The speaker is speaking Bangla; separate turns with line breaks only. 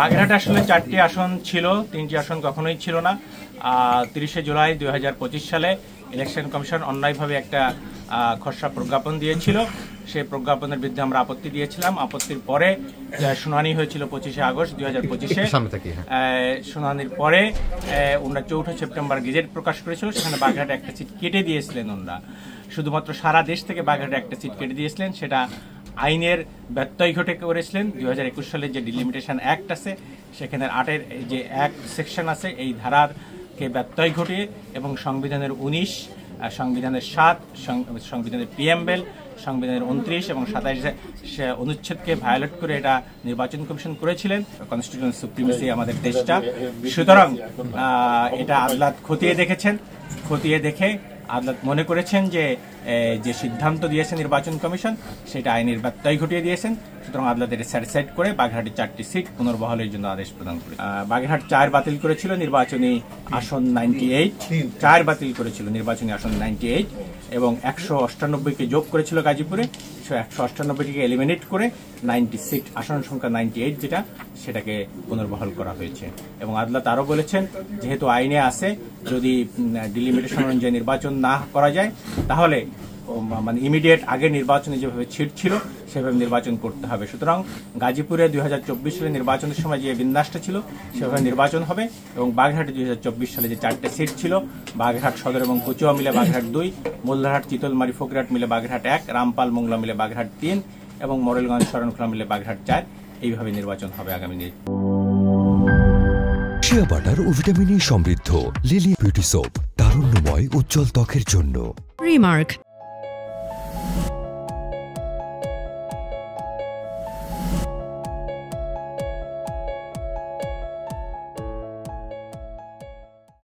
বাগেরহাট আসলে 4টি আসন ছিল, 3টি আসন কখনোই ছিল না। 30শে জুলাই 2025 সালে ইলেকশন কমিশন অন্যায়ভাবে একটা খসড়া প্রজ্ঞাপন দিয়েছিল। সেই প্রজ্ঞাপনের বিরুদ্ধে আমরা আপত্তি দিয়েছিলাম। আপত্তির পরে শুনানি হয়েছিল 25শে আগস্ট 2025-এ। শুনানির পরে ওনারা 4 সেপ্টেম্বর গেজেট প্রকাশ করেছিল। সেখানে বাগেরহাটে একটা সিট কেটে দিয়েছিলেন ওনারা। শুধুমাত্র সারা দেশ থেকে বাগেরহাটে একটা সিট কেটে দিয়েছিলেন। সেটা আইনের ব্যত্যয় ঘটে করেছিলেন। 2021 সালের যে ডিলিমিটেশন অ্যাক্ট আছে, সেখানে 8-এর যে এক সেকশন আছে, এই ধারারকে ব্যত্যয় ঘটিয়ে এবং সংবিধানের 19, সংবিধানের 7, সংবিধানের প্রিএম্বেল, সংবিধানের 29 এবং 27 অনুচ্ছেদকে ভায়োলেট করে এটা নির্বাচন কমিশন করেছিলেন। কনস্টিটিউশনাল সুপ্রিমেসি আমাদের দেশটা। সুতরাং এটা আদালত খতিয়ে দেখেছেন। খতিয়ে দেখে আদালত মনে করেছেন যে সিদ্ধান্ত দিয়েছেন নির্বাচন কমিশন, সেটা আইনের ব্যত্যয় ঘটিয়ে দিয়েছেন। সুতরাং আদালত এটা স্যাটিসফাইড করে বাগেরহাটের 4টি সিট পুনর্বহালের জন্য আদেশ প্রদান করে। বাগেরহাট 4 বাতিল করেছিল নির্বাচনী আসন 98, 4 বাতিল করেছিল নির্বাচনী আসন 98 এবং 198কে যোগ করেছিল গাজীপুরে। 198টিকে এলিমিনেট করে 90 সিট, আসন সংখ্যা 98 যেটা, সেটাকে পুনর্বহাল করা হয়েছে। এবং আদালত আরও বলেছেন, যেহেতু আইনে আছে, যদি ডিলিমিটেশন অনুযায়ী নির্বাচন না করা যায় তাহলে মানে ইমিডিয়েট আগে নির্বাচনে যেভাবে ছিট ছিল সেভাবে নির্বাচন করতে হবে। সুতরাং গাজীপুরে 2024 সালে নির্বাচনের সময় যে বিন্যাসটা ছিল সেভাবে নির্বাচন হবে। এবং বাগেরহাটে 2024 সালে যে 4টে সিট ছিল, বাগেরহাট সদর এবং কচুয়া মিলে বাগেরহাট 2, মোল্লারহাট, চিতলমারি, ফকিরহাট মিলে বাগেরহাট 1, রামপাল, মোংলা মিলে বাগেরহাট 3 এবং মোরেলগঞ্জ, শরণখোলা মিলে বাগেরহাট 4। এইভাবে নির্বাচন হবে আগামী দিনে।
শিয়া বাটার ও ভিটামিন ই সমৃদ্ধ লিলি বিউটি সোপ, তারুণ্যময় উজ্জ্বল ত্বকের জন্য।
রিমার্ক